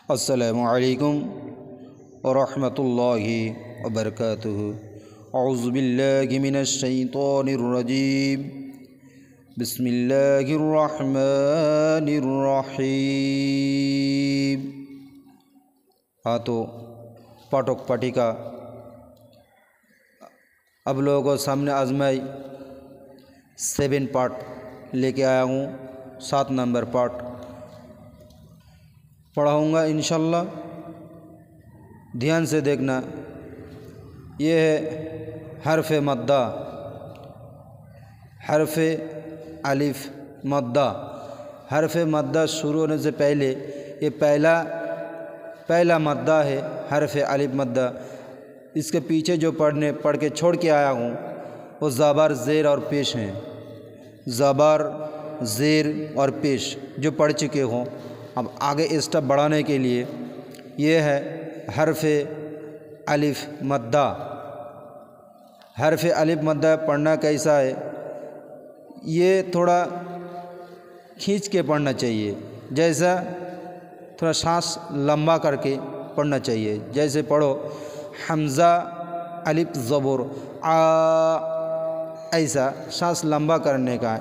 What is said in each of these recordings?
अस्सलामु अलैकुम वरहमतुल्लाहि वबरकातुहु। औज़ु बिल्लाहि मिनश शैतानिर रजीम। बिस्मिल्लाहिर रहमानिर रहीम। हाँ, तो पाठक पाठिका अब लोगों को सामने आजमाई 7 पार्ट लेके आया हूँ। 7 नंबर पार्ट पढ़ाऊँगा इंशाल्लाह, ध्यान से देखना। ये है हर्फ मद्दा, हर्फ अलिफ मद्दा। हर्फ मद्दा शुरू होने से पहले ये पहला मद्दा है, हर्फ अलिफ मद्दा। इसके पीछे जो पढ़ के छोड़ के आया हूँ वो ज़बर ज़ेर और पेश हैं। ज़बर ज़ेर और पेश जो पढ़ चुके हों, अब आगे स्टेप बढ़ाने के लिए ये है हर्फ अलिफ मद्दा। हर्फ अलिफ मद्दा पढ़ना कैसा है, ये थोड़ा खींच के पढ़ना चाहिए, जैसा थोड़ा सांस लंबा करके पढ़ना चाहिए। जैसे पढ़ो हमज़ा अलिफ ज़बर आ, ऐसा सांस लंबा करने का।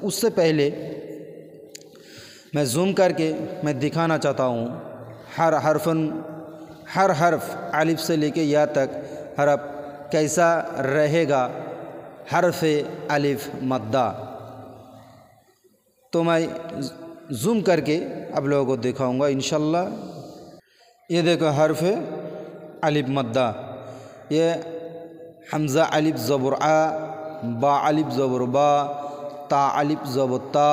उससे पहले मैं जूम करके मैं दिखाना चाहता हूँ हर हर्फ अलिफ से लेके या तक हरफ कैसा रहेगा हर्फ अलिफ मद्दा। तो मैं जूम करके अब लोगों को दिखाऊंगा इंशाल्लाह। ये देखो हर्फ अलिफ मद्दा, ये हमज़ा अलिफ ज़बर आ, बा अलिफ ज़बर बा, ता अलिफ ज़बर ता,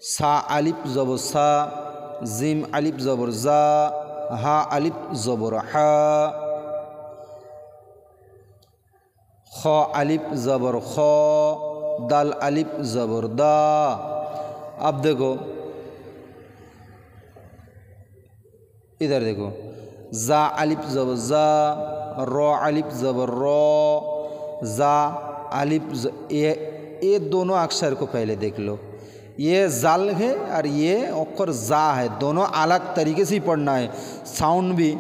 सा अलिफ ज़बर सा, ज़ीम अलिफ ज़बर ज़ा, हा अलिफ ज़बर हा, ख अलिफ ज़बर ख, दाल अलिफ ज़बर दा। अब देखो इधर देखो, ज़ा अलिफ ज़बर ज़ा, रो अलिफ ज़बर रो, ज़ा अलिफ ये दोनों अक्षर को पहले देख लो। ये जाल है और ये अक्षर जा है, दोनों अलग तरीके से ही पढ़ना है, साउंड भी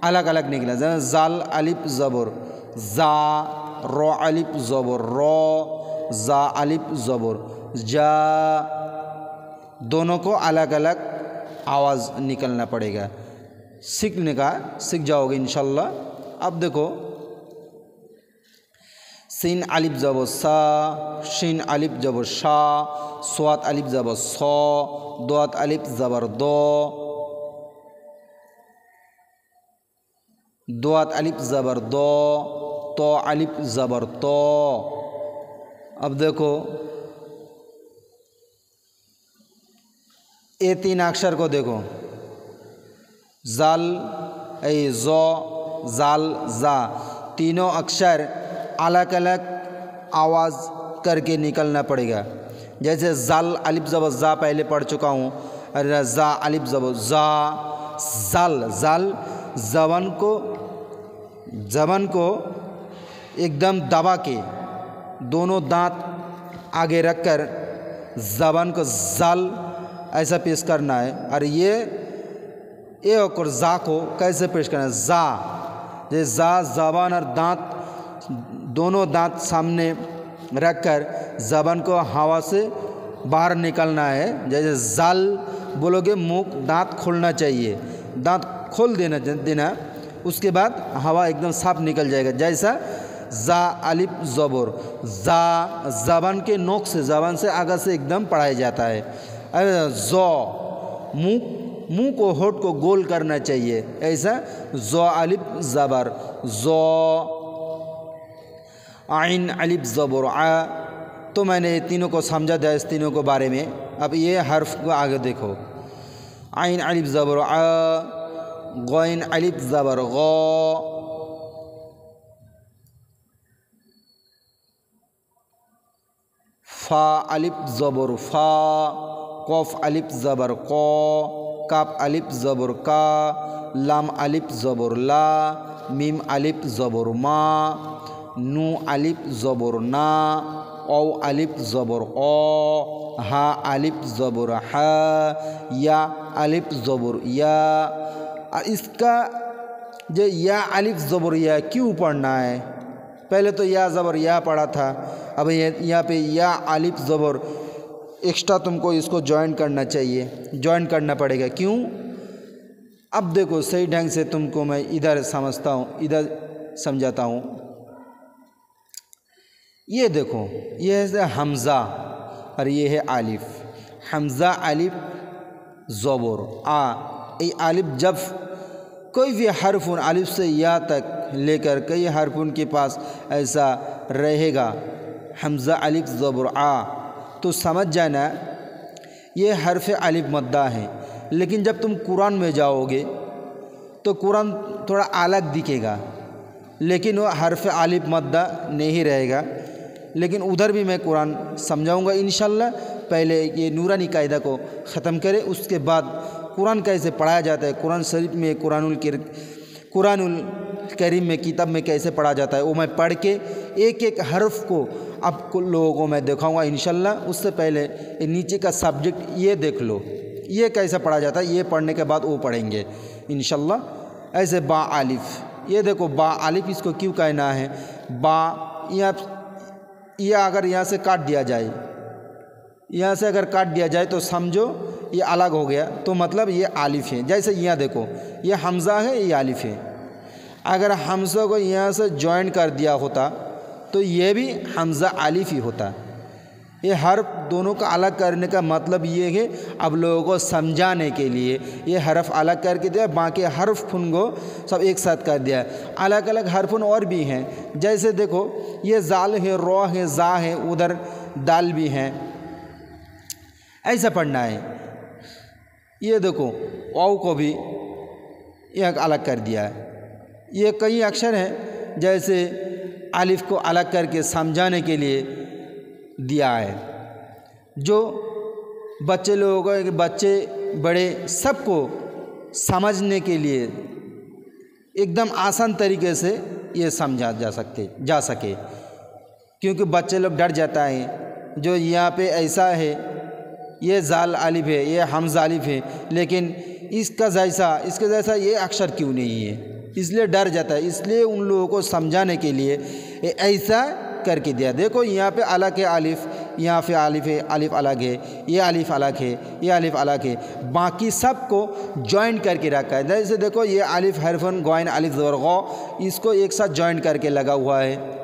अलग अलग निकला। जैसे जाल अलिफ ज़बर जा, रो अलिफ ज़बर रो, जा अलिफ ज़बर जा, दोनों को अलग अलग आवाज़ निकलना पड़ेगा। सीख जाओगे इंशाल्लाह। अब देखो सीन अलिफ ज़बर सा, शीन अलिफ ज़बर शा, स्वात अलिफ ज़बर सौ, दोत अलिफ ज़बर दो, दोत अलिफ ज़बर दो, तो अलिफ ज़बर तो। अब देखो ये 3 अक्षर को देखो, जाल ए ज़ो, जाल जा, तीनों अक्षर अलग अलग आवाज़ करके निकलना पड़ेगा। जैसे जाल अलिफ ज़बर जा पहले पढ़ चुका हूँ, और जा अलिफ ज़बर जा, जाल जाल ज़बान को एकदम दबा के दोनों दांत आगे रखकर ज़बान को जाल ऐसा पेश करना है। और ये और जा को कैसे पेश करना है, जा जैसे जा ज़बान और दांत दोनों दांत सामने रखकर ज़बान को हवा से बाहर निकलना है। जैसे जाल बोलोगे मुंह दांत खोलना चाहिए, दांत खोल देना, उसके बाद हवा एकदम साफ निकल जाएगा। जैसा जा अलिफ ज़बर जा, ज़बान के नोक से ज़बान से आगे से एकदम पढ़ाया जाता है। अरे ज़ो मुंह को होठ को गोल करना चाहिए, ऐसा ज़ो अलिफ ज़बर ज़ो, आइन अलिफ ज़बर आ। तो मैंने ये तीनों को समझा दिया, इस तीनों को बारे में। अब ये हर्फ को आगे देखो, आइन अलिफ ज़बर आ, गौइन अलिफ ज़बर गौ, फा अलिफ ज़बर फा, कफ अलिफ ज़बर को, काफ अलिफ ज़बर का, लाम अलिफ ज़बर ला, मीम अलिफ ज़बर मा, नू अलिफ ज़बर ना, औ अलिफ ज़बर ओ, हा अलिफ ज़बर हा, या अलिफ ज़बर या। इसका जो या अलिफ ज़बर या क्यों पढ़ना है? पहले तो या ज़बर या पढ़ा था, अब यहाँ पे या अलिफ ज़बर एक्स्ट्रा तुमको इसको ज्वाइन करना चाहिए, ज्वाइन करना पड़ेगा। क्यों? अब देखो सही ढंग से तुमको मैं इधर समझता हूँ, इधर समझाता हूँ। ये देखो, ये है हमज़ा और ये है आलिफ। हमज़ा अलिफ ज़बर आ। ये आलिफ जब कोई भी हर्फ अलिफ से या तक लेकर कई हर्फों के पास ऐसा रहेगा हमज़ा अलिफ ज़बर आ, तो समझ जाना ये हर्फ अलिफ मद्दा है। लेकिन जब तुम कुरान में जाओगे तो कुरान थोड़ा अलग दिखेगा, लेकिन वो हर्फ अलिफ मद्दा नहीं रहेगा। लेकिन उधर भी मैं कुरान समझाऊंगा इंशाल्लाह। पहले ये नूरानी कायदा को ख़त्म करें, उसके बाद कुरान कैसे पढ़ाया जाता है, कुरान शरीफ में कुरानुल करीम में किताब में कैसे पढ़ा जाता है, वो मैं पढ़ के एक एक हर्फ को आप लोगों को मैं दिखाऊंगा इंशाल्लाह। उससे पहले नीचे का सब्जेक्ट ये देख लो, ये कैसे पढ़ा जाता है, ये पढ़ने के बाद वो पढ़ेंगे इंशाल्लाह। ऐसे बा आलिफ, ये देखो बा आलिफ, इसको क्यों कहना है बा? ये अगर यहाँ से काट दिया जाए, यहाँ से अगर काट दिया जाए तो समझो ये अलग हो गया, तो मतलब ये आलिफ है। जैसे यहाँ देखो, ये हमज़ा है, ये आलिफ है। अगर हमज़ा को यहाँ से ज्वाइन कर दिया होता तो ये भी हमज़ा आलिफ ही होता। ये हर्फ दोनों का अलग करने का मतलब ये है, अब लोगों को समझाने के लिए ये हर्फ अलग करके दिया, बाकी हर्फ को सब एक साथ कर दिया। अलग अलग हर्फुन और भी हैं, जैसे देखो ये जाल है, रो है, जा है, उधर दाल भी हैं, ऐसा पढ़ना है। ये देखो वाव को भी एक अलग कर दिया है। ये कई अक्षर हैं, जैसे अलिफ को अलग करके समझाने के लिए दिया है, जो बच्चे लोगों को, बच्चे बड़े सबको समझने के लिए एकदम आसान तरीके से ये समझा जा सके। क्योंकि बच्चे लोग डर जाता है, जो यहाँ पे ऐसा है ये जाल अलिफ है, ये हमज़ा अलिफ है, लेकिन इसके जैसा ये अक्षर क्यों नहीं है, इसलिए डर जाता है। इसलिए उन लोगों को समझाने के लिए ऐसा करके दिया। देखो यहाँ पे अलग है अलिफ, यहाँ पे अलिफ है, अलिफ अलग है, ये अलिफ अलग है, ये अलिफ अलग है, बाकी सबको ज्वाइन करके रखा है। जैसे देखो ये अलिफ हरफन गॉइन अलिफ ज़बर गौ, इसको एक साथ ज्वाइन करके लगा हुआ है।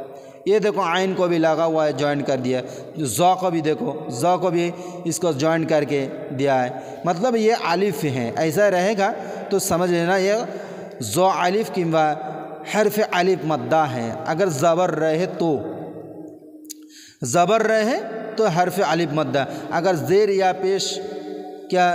ये देखो आइन को भी लगा हुआ है, ज्वाइन कर दिया। ज़ौ को भी देखो, ज़ौ को भी इसको ज्वाइन करके दिया है, मतलब ये अलिफ हैं। ऐसा रहेगा तो समझ लेना ये ज़ौ अलिफ किंवा हर्फ अलिफ मद्दा है। अगर ज़बर रहे तो हर्फ अलिफ मद्दा, अगर ज़ेर या पेश क्या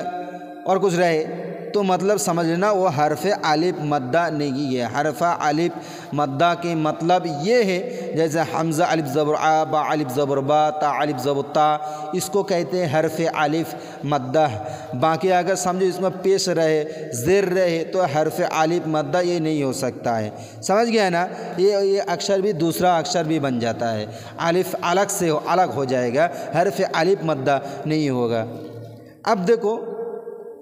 और कुछ रहे तो मतलब समझ लेना वो हर्फ अलिफ मद्दा नहीं है। हर्फ अलिफ मद्दा के मतलब ये है, जैसे हमज़ा अलिफ ज़बर आ, बा अलिफ ज़बर बा, ता अलिफ ज़बर ता, इसको कहते हैं हर्फ अलिफ मद्दा। बाकी अगर समझो इसमें पेश रहे, ज़ेर रहे, तो हर्फ अलिफ मद्दा ये नहीं हो सकता है। समझ गया ना? ये अक्षर भी दूसरा अक्षर भी बन जाता है, अलिफ अलग हो जाएगा, हर्फ अलिफ मद्दा नहीं होगा। अब देखो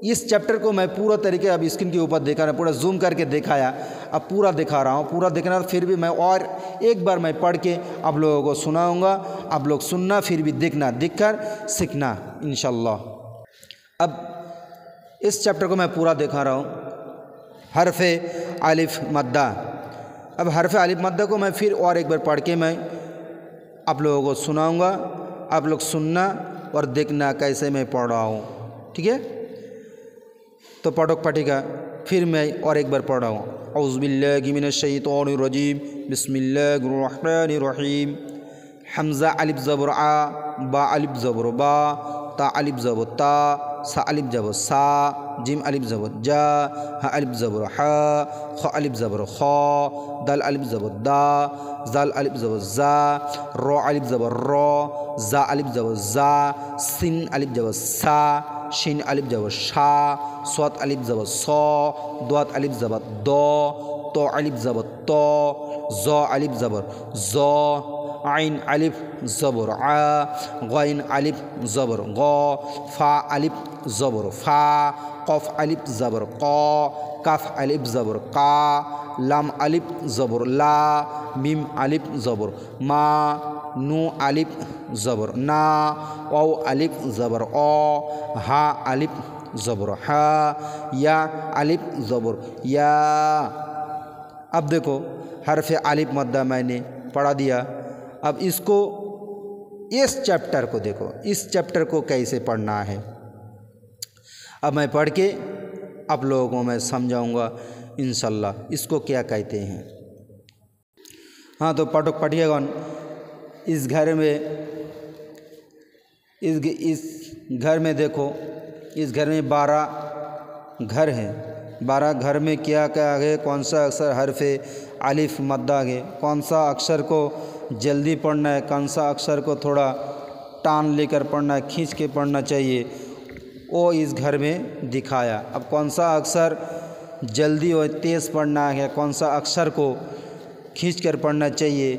इस चैप्टर को मैं पूरा तरीके अब स्क्रीन के ऊपर देखा, पूरा जूम करके दिखाया, अब पूरा दिखा रहा हूँ, पूरा देखना। फिर भी मैं और एक बार मैं पढ़ के आप लोगों को सुनाऊँगा, आप लोग सुनना, फिर भी देखना, देखकर सीखना इंशाल्लाह। अब इस चैप्टर को मैं पूरा दिखा रहा हूँ, हर्फ अलिफ मद्दा। अब हर्फ अलिफ मद्दा को मैं फिर और एक बार पढ़ के मैं आप लोगों को सुनाऊँगा, आप लोग सुनना और देखना कैसे मैं पढ़ रहा हूँ, ठीक है? तो पढ़ेगा, फिर मैं और एक बार पढ़ रहा हूँ। औज़ु बिल्लाहि मिनश शैतानिर रजीम, बिस्मिल्लाहिर रहमानिर रहीम। हमज़ा अलिफ ज़बर आ, बा अलिफ ज़बर बा, ता अलिफ ज़बर ता, सा अलिफ ज़बर सा, जिम अलिफ ज़बर जा, हा अलिफ ज़बर हा, ख अलिफ ज़बर ख, दल अलिफ ज़बर दा, ज़ाल अलिफ ज़बर ज़ा, रो अलिफ ज़बर रो, ज़ा अलिफ ज़बर ज़ा, सिन अलिफ ज़बर सा, शिन अलिफ ज़बर शा, स्वात अलिफ ज़बर सौ, द्वात अलिफ ज़बर दो, तो अलिफ ज़बर तो, ज़ो अलिफ ज़बर ज़ो, आइन अलिफ ज़बर आ, गैन अलिफ ज़बर गौ, फ़ा अलिफ ज़बर फ़ा, क़फ अलिफ ज़बर क़, कफ अलिफ ज़बर का, लाम अलिफ ज़बर ला, मीम अलिफ ज़बर मा, नू अलिफ ज़बर ना, वाव अलिफ ज़बर ओ, हा अलिफ ज़बर हा, या अलिफ ज़बर या। अब देखो हरफ अलिफ मद्दा मैंने पढ़ा दिया। अब इसको, इस चैप्टर को देखो, इस चैप्टर को कैसे पढ़ना है अब मैं पढ़ के आप लोगों को मैं समझाऊंगा इंशाल्लाह इसको क्या कहते हैं। हाँ तो पढ़िएगा। इस घर में, इस घर में देखो, इस घर में 12 घर हैं। 12 घर में क्या क्या है, कौन सा अक्षर हरफ़े अलिफ मद्दा है, कौन सा अक्षर को जल्दी पढ़ना है, कौन सा अक्षर को थोड़ा टान लेकर पढ़ना है, खींच के पढ़ना चाहिए, वो इस घर में दिखाया। अब कौन सा अक्षर जल्दी और तेज़ पढ़ना है, कौन सा अक्षर को खींच कर पढ़ना चाहिए,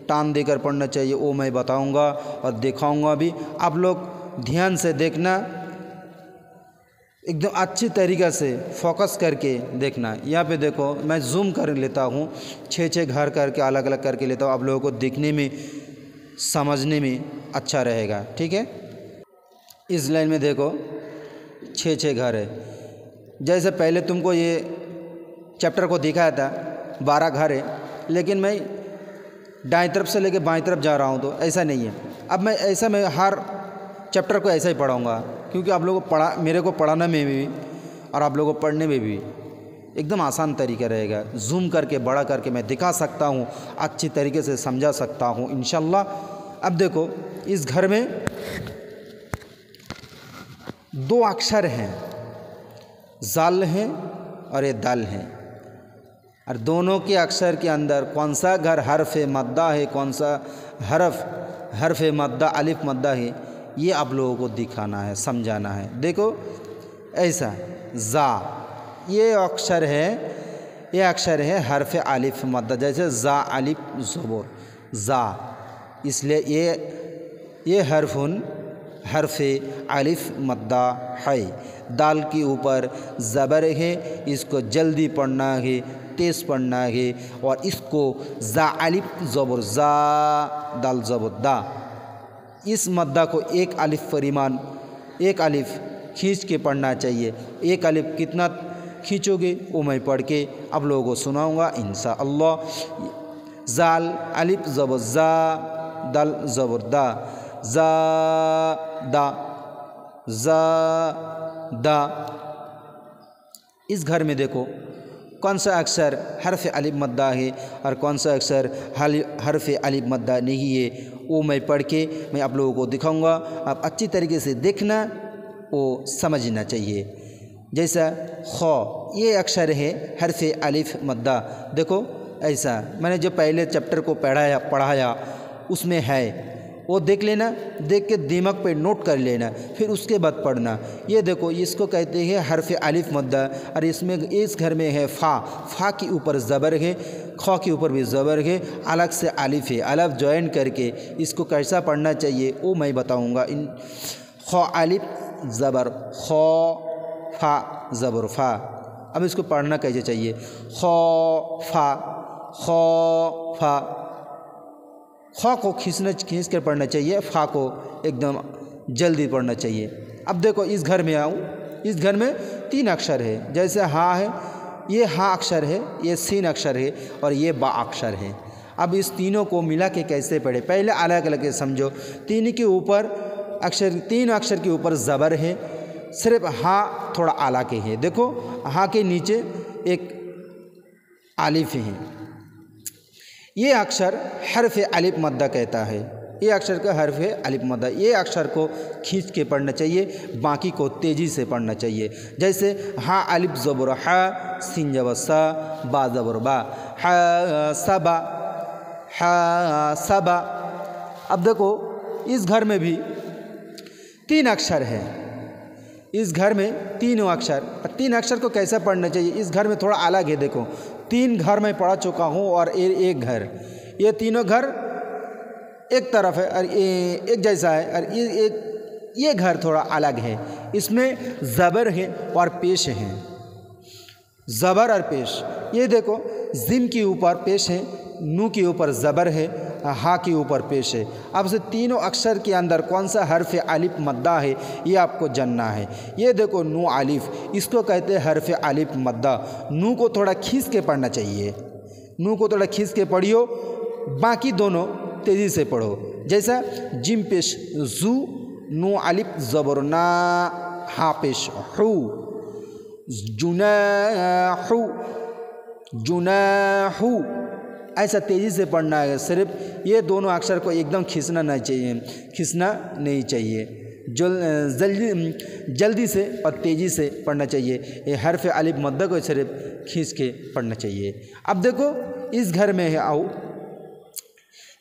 टान देकर पढ़ना चाहिए, वो मैं बताऊंगा और दिखाऊंगा भी। आप लोग ध्यान से देखना, एकदम अच्छी तरीक़ा से फोकस करके देखना। यहाँ पे देखो मैं जूम कर लेता हूँ, 6 घर करके अलग अलग करके लेता हूँ, आप लोगों को दिखने में समझने में अच्छा रहेगा। ठीक है, इस लाइन में देखो 6 घर है। जैसे पहले तुमको ये चैप्टर को दिखाया था 12 घर है, लेकिन मैं दाएं तरफ से लेकर बाएं तरफ जा रहा हूँ, तो ऐसा नहीं है। अब मैं हर चैप्टर को ऐसा ही पढ़ाऊँगा, क्योंकि आप लोगों को मेरे को पढ़ाने में भी और आप लोगों को पढ़ने में भी एकदम आसान तरीका रहेगा। जूम करके बड़ा करके मैं दिखा सकता हूँ, अच्छी तरीके से समझा सकता हूँ इंशाल्लाह। अब देखो इस घर में 2 अक्षर हैं, जाल हैं और ये दाल हैं, और दोनों के अक्षर के अंदर कौन सा घर हरफ मद्दा है, कौन सा हरफ मद्दा अलिफ मद्दा है, ये आप लोगों को दिखाना है, समझाना है। देखो ऐसा जा, ये अक्षर है हरफ अलिफ मद्दा, जैसे जा अलिफ ज़बर जा, इसलिए ये हरफ अलिफ मद्दा है। दाल के ऊपर ज़बर है, इसको जल्दी पढ़ना है, तेज़ पढ़ना है, और इसको जा अलिफ ज़बर जा, दाल ज़बर दा। इस मद्दा को एक अलिफ परिमाण, एक अलिफ खींच के पढ़ना चाहिए। एक अलिफ कितना खींचोगे वो मैं पढ़ के आप लोगों को सुनाऊँगा इंशाअल्लाह। जाल अलिफ ज़बर जा, दाल ज़बर दा, जा दा, जा दा। इस घर में देखो कौन सा अक्षर हरफ अलिफ मद्दा है और कौन सा अक्षर हरफ अलिफ मद्दा नहीं है, वो मैं पढ़ के मैं आप लोगों को दिखाऊंगा। आप अच्छी तरीके से देखना, वो समझना चाहिए। जैसा खौ, ये अक्षर है हरफ अलिफ मद्दा। देखो ऐसा मैंने जो पहले चैप्टर को पढ़ाया उसमें है, वो देख लेना, देख के दिमाग पे नोट कर लेना, फिर उसके बाद पढ़ना। ये देखो इसको कहते हैं हरफ अलिफ मद्दा, और इसमें इस घर में है फ़ा के ऊपर ज़बर है, खौ के ऊपर भी ज़बर है, अलग से अलिफ है। अलिफ जॉइन करके इसको कैसा पढ़ना चाहिए वो मैं बताऊँगा। इन खौ अलिफ ज़बर खौ, फ़ा ज़बर फ़ा। अब इसको पढ़ना कैसे चाहिए, खौ फ़ा, खौ फ़ा। ख़ को खींच कर पढ़ना चाहिए, फ़ा को एकदम जल्दी पढ़ना चाहिए। अब देखो इस घर में आऊँ, इस घर में 3 अक्षर है। जैसे हाँ है, ये हाँ अक्षर है, ये सीन अक्षर है और ये बा अक्षर है। अब इस तीनों को मिला के कैसे पढ़े, पहले अलग अलग समझो। 3 के ऊपर अक्षर, 3 अक्षर के ऊपर ज़बर है, सिर्फ हाँ थोड़ा आला के है। देखो हाँ के नीचे एक आलिफ है, ये अक्षर हरफ अलिफ मद्दा कहता है। ये अक्षर का हरफ अलिफ मद्दा, ये अक्षर को खींच के पढ़ना चाहिए, बाकी को तेज़ी से पढ़ना चाहिए। जैसे हा अलिफ ज़बर हा, सीन ज़बर सा, बा ज़बर बा, हा सबा, हा सबा। अब देखो इस घर में भी 3 अक्षर है। इस घर में 3 अक्षर, 3 अक्षर को कैसा पढ़ना चाहिए, इस घर में थोड़ा अलग है। देखो 3 घर मैं पढ़ा चुका हूँ और एक घर, ये तीनों घर एक तरफ है और एक जैसा है, और ये घर थोड़ा अलग है। इसमें ज़बर है और पेश है, ज़बर और पेश। ये देखो जिम के ऊपर पेश है, नू के ऊपर ज़बर है, हा के ऊपर पेश है। अब से तीनों अक्षर के अंदर कौन सा हर्फ अलिफ मद्दा है ये आपको जानना है। ये देखो नू अलिफ, इसको कहते हैं हर्फ अलिफ मद्दा। नू को थोड़ा खींच के पढ़ना चाहिए, नू को थोड़ा खींच के पढ़ियो, बाकी दोनों तेज़ी से पढ़ो। जैसा जिम पेश जू, नू अलिफ ज़बर ना, हा पेश हू, जुनाहू, जुनाहू, ऐसा तेज़ी से पढ़ना है। सिर्फ ये दोनों अक्षर को एकदम खींचना नहीं चाहिए, खींचना नहीं चाहिए, जल्दी से और तेज़ी से पढ़ना चाहिए। ये हर्फ अलिफ मद्दा को सिर्फ खींच के पढ़ना चाहिए। अब देखो इस घर में है, आओ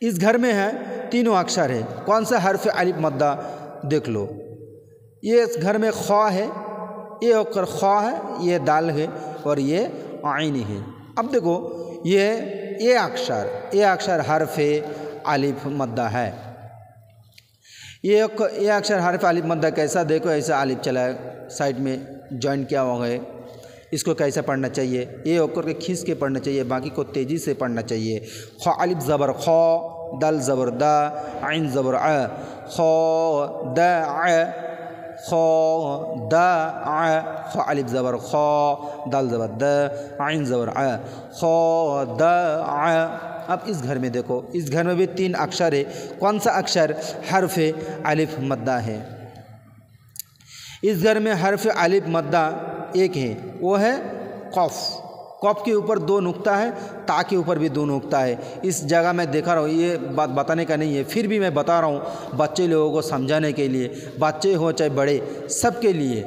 इस घर में है तीनों अक्षर है, कौन सा हर्फ अलिफ मद्दा देख लो। ये इस घर में ख्वा है, ये अक्षर ख्वा है, ये दाल है और ये आइन है। अब देखो ये अक्षर हर्फ अलिफ मद्दा है। ये अक्षर हर्फ अलिफ मद्दा कैसा, देखो ऐसा अलिफ चला है, साइड में जॉइन किया हुआ है। इसको कैसा पढ़ना चाहिए, ये अक्षर के खींच के पढ़ना चाहिए, बाकी को तेज़ी से पढ़ना चाहिए। ख अलिफ ज़बर ख, दल ज़बर दा, आइन ज़बर आ, ख दा आ, ख दा आ, ख अलिफ ज़बर ख, दल ज़बर द, आइन ज़बर आ, ख दा आ। अब इस घर में देखो, इस घर में भी तीन अक्षर है, कौन सा अक्षर हर्फ अलिफ मद्दा है। इस घर में हर्फ अलिफ मद्दा एक है, वो है कौफ। कौफ के ऊपर दो नुक्ता है, ता के ऊपर भी दो नुक्ता है। इस जगह मैं देखा रहा हूँ, ये बात बताने का नहीं है, फिर भी मैं बता रहा हूँ बच्चे लोगों को समझाने के लिए, बच्चे हो चाहे बड़े, सबके लिए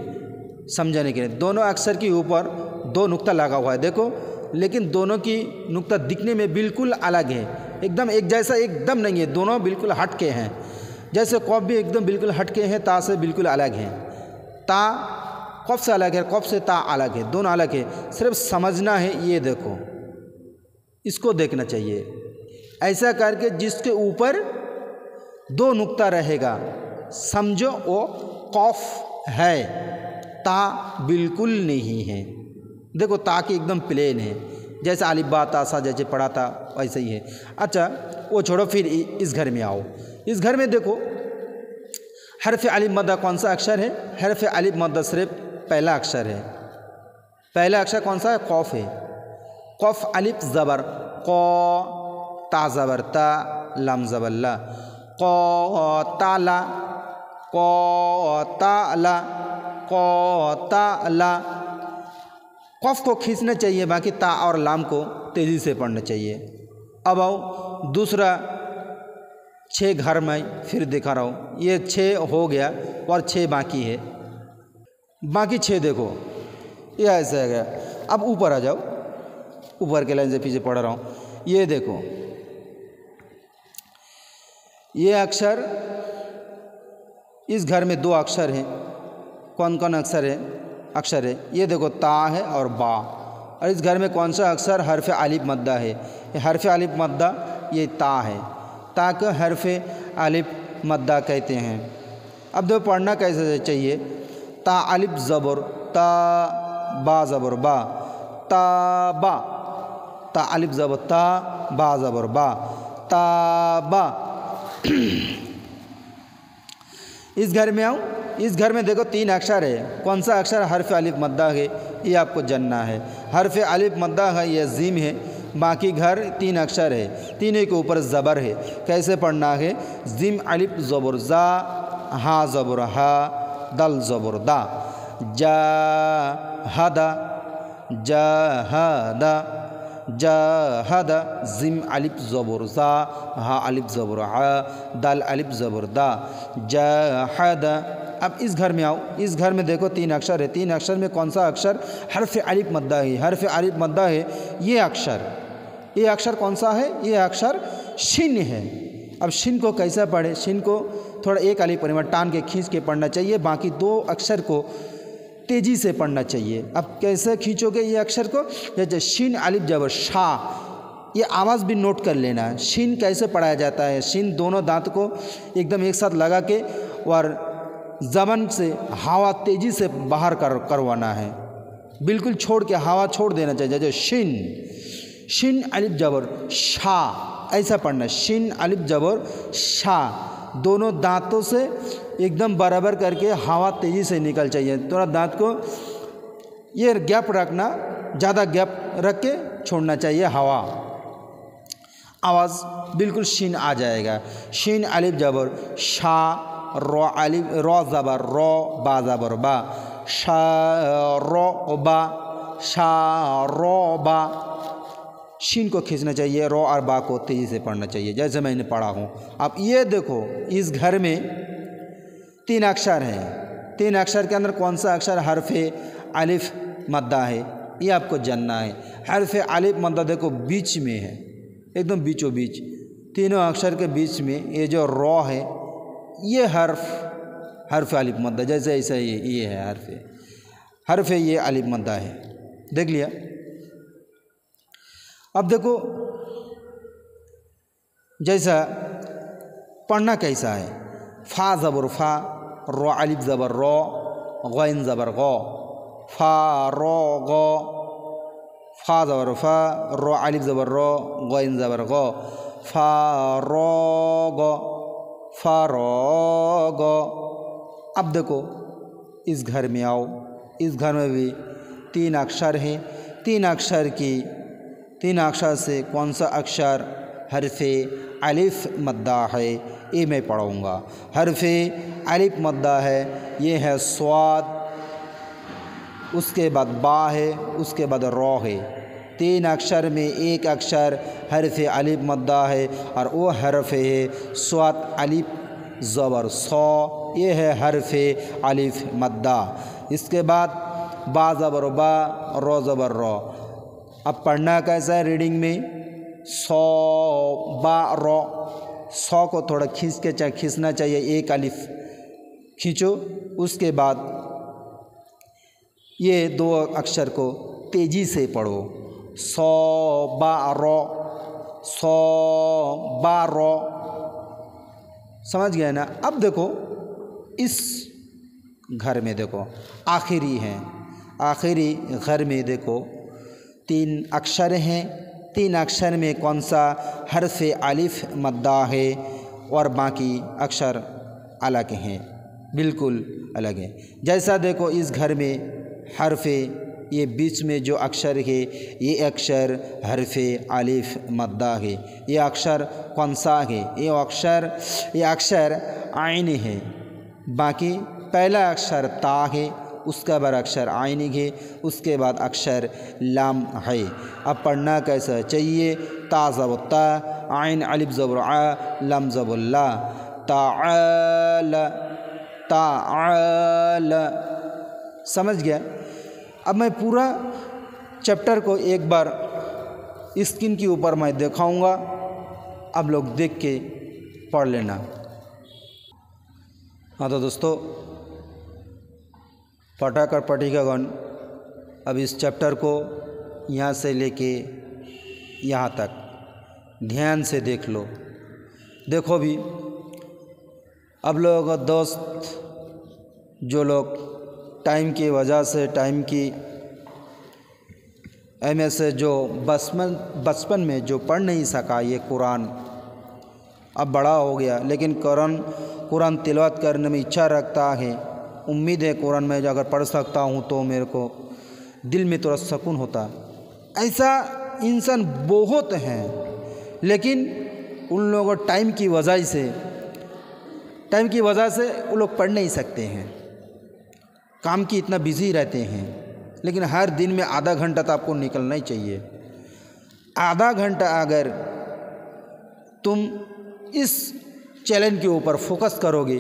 समझाने के लिए। दोनों अक्षर के ऊपर दो नुक्ता लगा हुआ है, देखो, लेकिन दोनों की नुक्ता दिखने में बिल्कुल अलग है, एकदम एक जैसा एकदम नहीं है, दोनों बिल्कुल हट के हैं। जैसे कौफ भी एकदम बिल्कुल हट के हैं, ता से बिल्कुल अलग है। ता कौफ से अलग है, कौफ से ता अलग है, दोनों अलग है, सिर्फ समझना है। ये देखो, इसको देखना चाहिए। ऐसा करके जिसके ऊपर दो नुक्ता रहेगा समझो वो कौफ है, ता बिल्कुल नहीं है। देखो ता की एकदम प्लेन है, जैसे अलिफ बा ता सा जैसे पढ़ा था वैसे ही है। अच्छा वो छोड़ो, फिर इस घर में आओ। इस घर में देखो हर्फ अलिफ मद्दा कौन सा अक्षर है। हर्फ अलिफ मद्दा सिर्फ पहला अक्षर है। पहला अक्षर कौन सा है, कौफ है। कौफ अलिफ ज़बर कौ, ता ज़बर ता, लम ज़बर ला, कौ ताला, कौ ताला, कौ ताला। कौफ को खींचना चाहिए, बाकी ता और लाम को तेज़ी से पढ़ना चाहिए। अब आओ दूसरा 6 घर में फिर दिखा रहा हूँ। ये 6 हो गया और 6 बाकी है। बाकी 6 देखो, ये ऐसा है गया। अब ऊपर आ जाओ, ऊपर के लाइन से पीछे पढ़ रहा हूँ। ये देखो, ये अक्षर, इस घर में 2 अक्षर हैं। कौन कौन अक्षर है? ये देखो ता है और बा। और इस घर में कौन सा अक्षर हर्फ अलिफ मद्दा है? ये हर्फ अलिफ मद्दा ये ता है। ता को हर्फ अलिफ मद्दा कहते हैं। अब देखो पढ़ना कैसे चाहिए। ता अलिफ ज़बर ता, बा ज़बर बा, ता बा, ता अलिफ ज़बर ता, बा ज़बर बा, ता बा। इस घर में आऊँ, इस घर में देखो 3 अक्षर है। कौन सा अक्षर हर्फ अलिफ मद्दा है ये आपको जानना है। हर्फ अलिफ मद्दा है, यह जीम है। बाकी घर 3 अक्षर है, तीनों के ऊपर ज़बर है। कैसे पढ़ना है? जिम अलिफ ज़बर ज़ा, हा ज़बर हा, दल ज़बर दा, जा हदा, जा हदा, जा हदा। जिम अलिफ ज़बर ज़ा, हा अलिफ ज़बर हा, दल अलिफ ज़बर दा, जा हदा। अब इस घर में आओ। इस घर में देखो 3 अक्षर है। 3 अक्षर में कौन सा अक्षर हर्फ अलिफ मद्दा है? हर्फ अलिफ मद्दा है ये अक्षर कौन सा है? ये अक्षर शिन है। अब शिन को कैसा पढ़े? शिन को थोड़ा एक अलिफ परिमाण टान के खींच के पढ़ना चाहिए, बाकी 2 अक्षर को तेज़ी से पढ़ना चाहिए। अब कैसे खींचोगे ये अक्षर को? जैसे शिन अलिफ जबर शा, ये आवाज़ भी नोट कर लेना। शीन कैसे पढ़ाया जाता है? शीन दोनों दांत को एकदम एक साथ लगा के और ज़बान से हवा तेज़ी से बाहर करवाना है, बिल्कुल छोड़ के हवा छोड़ देना चाहिए। जैसे शीन, शीन अलिफ जबर शा, ऐसा पढ़ना। शीन अलिफ जबर शा, दोनों दांतों से एकदम बराबर करके हवा तेज़ी से निकल चाहिए। थोड़ा दांत को ये गैप रखना, ज़्यादा गैप रख के छोड़ना चाहिए हवा, आवाज़ बिल्कुल शीन आ जाएगा। शीन अलिफ जबर शा, रो अलिफ रो ज़बर रो, बा ज़बर बा, शा रो बा, शा रो बा। शीन को खींचना चाहिए, रो और बा को तेज़ी से पढ़ना चाहिए जैसे मैंने पढ़ा हूँ। अब ये देखो, इस घर में 3 अक्षर हैं। 3 अक्षर के अंदर कौन सा अक्षर हरफ़े अलिफ मद्दा है, ये आपको जानना है। हरफ़े अलिफ मद्दा देखो बीच में है, एकदम बीचों बीच, तीनों अक्षर के बीच में ये जो रॉ है, ये हरफ़ अलिफ मद्दा, जैसे ऐसा ये है हरफ़े ये अलिफ मद्दा है। देख लिया। अब देखो जैसा पढ़ना कैसा है। फ़ा ज़बर फ़ा, रो अलिफ ज़बर रो, गैन ज़बर गो, फ़ा रो गो, फ़ा ज़बर फ़ा, रो अलिफ ज़बर रो, गैन ज़बर गो, फ़ा रो गो, फ़ा रो गो। अब देखो इस घर में आओ, इस घर में भी 3 अक्षर हैं। 3 अक्षर से कौन सा अक्षर हरफ़े अलिफ मद्दा है, ये मैं पढ़ूँगा। हरफ़े अलिफ मद्दा है, ये है स्वाद, उसके बाद बा है, उसके बाद रॉ है। 3 अक्षर में एक अक्षर हरफ़े अलिफ मद्दा है और वो हरफ़ है स्वाद अलिफ ज़बर सौ, ये है हरफ़े अलिफ मद्दा। इसके बाद बा ज़बर बा, रो ज़बर रो। अब पढ़ना कैसा है रीडिंग में? सौ बा रो, सौ को थोड़ा खींचना चाहिए, एक अलिफ खींचो, उसके बाद ये 2 अक्षर को तेज़ी से पढ़ो। सौ बा रो, सौ बा रो, समझ गया ना? अब देखो इस घर में देखो आखिरी है, आखिरी घर में देखो 3 अक्षर हैं। 3 अक्षर में कौन सा हरफ़े अलिफ मद्दा है और बाकी अक्षर अलग हैं, बिल्कुल अलग है। जैसा देखो इस घर में हरफ़े, ये बीच में जो अक्षर है ये अक्षर हरफ़े अलिफ मद्दा है। ये अक्षर कौन सा है? ये अक्षर आइन है। बाकी पहला अक्षर ता है, उसके बाद अक्षर आइन है, उसके बाद अक्षर लाम है। अब पढ़ना कैसा चाहिए? ता ज़बर ता, आइन अलिफ ज़बर आ, लम ज़बर ला, ताआल ताआल। समझ गया? अब मैं पूरा चैप्टर को एक बार स्क्रीन के ऊपर मैं दिखाऊंगा, अब लोग देख के पढ़ लेना। हाँ तो दोस्तों, पठाकर पठिकागण अब इस चैप्टर को यहाँ से लेके यहाँ तक ध्यान से देख लो। देखो भी, अब लोग दोस्त जो लोग टाइम की वजह से, टाइम की अहमियत से जो बचपन में जो पढ़ नहीं सका ये कुरान, अब बड़ा हो गया लेकिन कुरान तिलावत करने में इच्छा रखता है, उम्मीद है कुरान में अगर पढ़ सकता हूँ तो मेरे को दिल में थोड़ा सुकून होता। ऐसा इंसान बहुत हैं, लेकिन उन लोगों टाइम की वजह से वो लोग पढ़ नहीं सकते हैं, काम की इतना बिज़ी रहते हैं। लेकिन हर दिन में आधा घंटा तो आपको निकलना ही चाहिए। आधा घंटा अगर तुम इस चैलेंज के ऊपर फोकस करोगे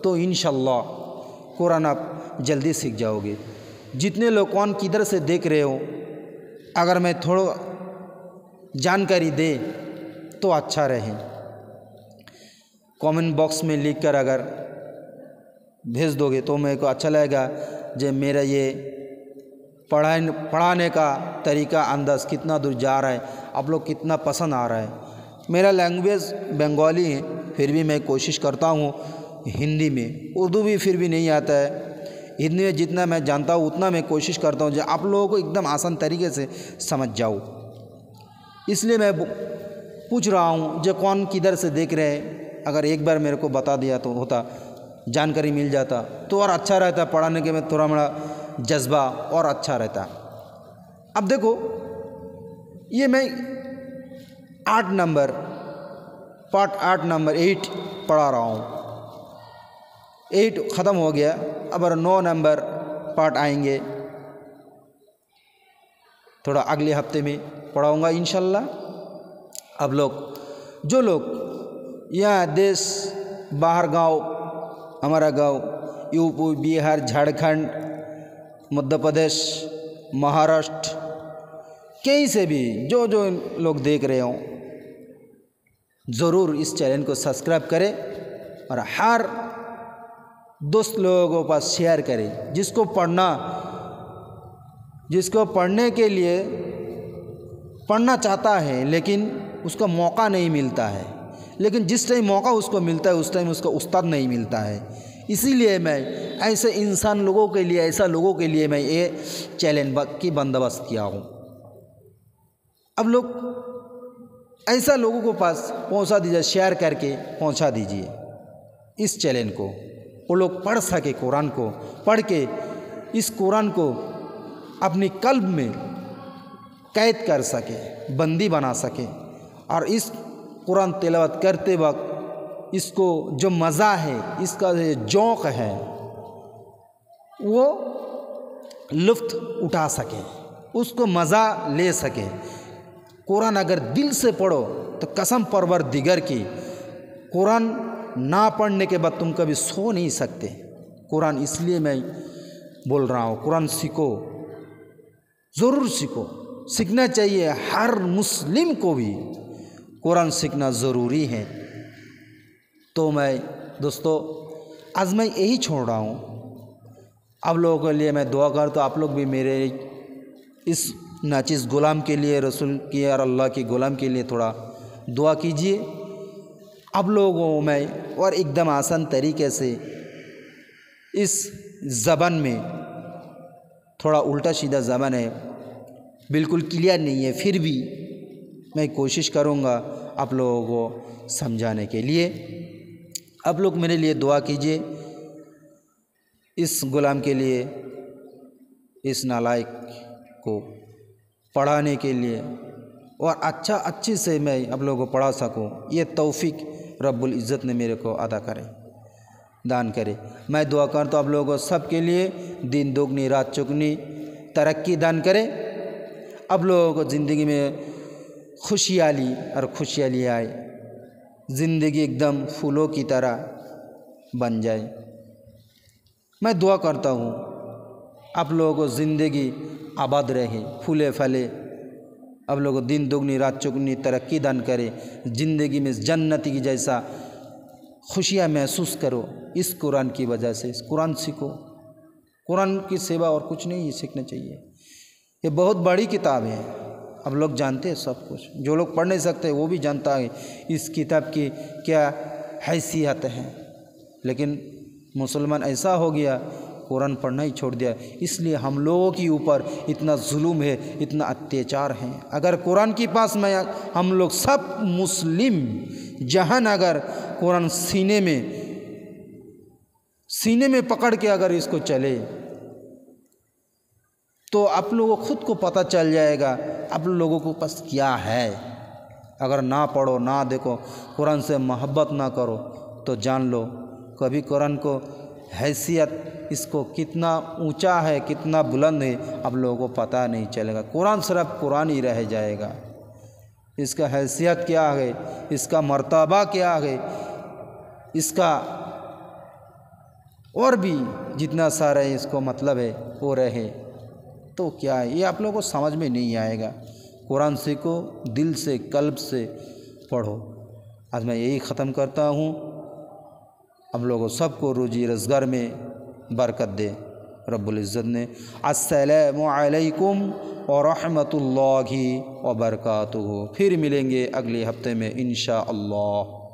तो इंशाअल्लाह कुरान आप जल्दी सीख जाओगे। जितने लोग कौन किधर से देख रहे हो, अगर मैं थोड़ा जानकारी दे तो अच्छा रहे। कमेंट बॉक्स में लिख कर अगर भेज दोगे तो मेरे को अच्छा लगेगा। जो मेरा ये पढ़ाने का तरीका अंदाज़ कितना दूर जा रहा है, आप लोग कितना पसंद आ रहा है। मेरा लैंग्वेज बंगाली है, फिर भी मैं कोशिश करता हूँ हिंदी में। उर्दू भी फिर भी नहीं आता है, हिंदी में जितना मैं जानता हूँ उतना मैं कोशिश करता हूँ जो आप लोगों को एकदम आसान तरीके से समझ जाऊँ। इसलिए मैं पूछ रहा हूँ जो कौन किधर से देख रहे हैं, अगर एक बार मेरे को बता दिया तो होता, जानकारी मिल जाता तो और अच्छा रहता, पढ़ाने के में थोड़ा मोड़ा जज्बा और अच्छा रहता। अब देखो ये मैं 8 नंबर पार्ट 8 नंबर 8 पढ़ा रहा हूँ। 8 ख़त्म हो गया, अब 9 नंबर पार्ट आएंगे, थोड़ा अगले हफ्ते में पढ़ाऊँगा इंशाल्लाह। अब जो लोग यहाँ देश बाहर गांव, हमारा गांव यूपी, बिहार, झारखंड, मध्य प्रदेश, महाराष्ट्र, कहीं से भी जो लोग देख रहे हों, ज़रूर इस चैनल को सब्सक्राइब करें और हर दोस्त लोगों के पास शेयर करें। जिसको पढ़ने के लिए पढ़ना चाहता है लेकिन उसका मौका नहीं मिलता है, लेकिन जिस टाइम मौका उसको मिलता है उस टाइम उसका उस्ताद नहीं मिलता है। इसीलिए मैं ऐसे इंसान लोगों के लिए, ऐसा लोगों के लिए मैं ये चैलेंज की बंदोबस्त किया हूँ। अब लोग ऐसा लोगों को पास पहुँचा दीजिए, शेयर करके पहुँचा दीजिए इस चैलेंज को, वो लोग पढ़ सके, कुरान को पढ़ के इस कुरान को अपनी कल्ब में कैद कर सके, बंदी बना सके, और इस कुरान तिलावत करते वक्त इसको जो मज़ा है, इसका जो जौक़ है, वो लुत्फ़ उठा सके, उसको मज़ा ले सके। कुरान अगर दिल से पढ़ो तो कसम परवरदिगार की, कुरान ना पढ़ने के बाद तुम कभी सो नहीं सकते। कुरान इसलिए मैं बोल रहा हूँ, कुरान सीखो, ज़रूर सीखो, सीखना चाहिए। हर मुस्लिम को भी कुरान सीखना ज़रूरी है। तो मैं दोस्तों आज मैं यही छोड़ रहा हूँ। आप लोगों के लिए मैं दुआ करता, तो आप लोग भी मेरे इस नाचिज़ ग़ुलाम के लिए, रसूल की और अल्लाह के ग़ुलाम के लिए थोड़ा दुआ कीजिए। आप लोगों में और एकदम आसान तरीके से इस ज़बान में, थोड़ा उल्टा सीधा ज़बान है, बिल्कुल क्लियर नहीं है, फिर भी मैं कोशिश करूँगा आप लोगों को समझाने के लिए। आप लोग मेरे लिए दुआ कीजिए, इस ग़ुलाम के लिए, इस नालायक को पढ़ाने के लिए, और अच्छे से मैं आप लोगों को पढ़ा सकूं, ये तौफीक रब्बुल इज़्ज़त ने मेरे को अदा करे, दान करे। मैं दुआ करता हूँ आप लोगों को सब के लिए दिन दोगुनी रात चौगुनी तरक्की दान करे, आप लोगों को ज़िंदगी में खुशहाली और खुशहाली आए, ज़िंदगी एकदम फूलों की तरह बन जाए। मैं दुआ करता हूँ आप लोगों को ज़िंदगी आबाद रहे, फूले फले, आप लोगों को दिन दोगुनी रात चौगुनी तरक्की दान करे, ज़िंदगी में जन्नती की जैसा खुशियाँ महसूस करो इस कुरान की वजह से। इस कुरान सीखो, कुरान की सेवा और कुछ नहीं सीखना चाहिए। ये बहुत बड़ी किताब है, अब लोग जानते हैं सब कुछ, जो लोग पढ़ नहीं सकते वो भी जानता है इस किताब की क्या हैसियत है। लेकिन मुसलमान ऐसा हो गया, कुरान पढ़ना ही छोड़ दिया, इसलिए हम लोगों के ऊपर इतना जुल्म है, इतना अत्याचार है। अगर कुरान के पास में हम लोग सब मुस्लिम जहान अगर कुरान सीने में पकड़ के अगर इसको चले तो आप लोगों को खुद को पता चल जाएगा आप लोगों को पास क्या है। अगर ना पढ़ो, ना देखो, कुरान से मोहब्बत ना करो तो जान लो कभी कुरान को हैसियत इसको कितना ऊंचा है, कितना बुलंद है, आप लोगों को पता नहीं चलेगा। कुरान सिर्फ कुरान ही रह जाएगा। इसका हैसियत क्या है, इसका मर्तबा क्या है, इसका और भी जितना सारा इसको मतलब है वो रहे तो क्या है, ये आप लोगों को समझ में नहीं आएगा। कुरान सीखो, दिल से, कल्ब से पढ़ो। आज मैं यही ख़त्म करता हूँ। हम लोगों सबको रोज़ी रोज़गार में बरकत दे। रब्बुल इज़्ज़त ने। अस्सलामु अलैकुम व रहमतुल्लाहि व बरकातुहू। फिर मिलेंगे अगले हफ्ते में इंशा अल्लाह।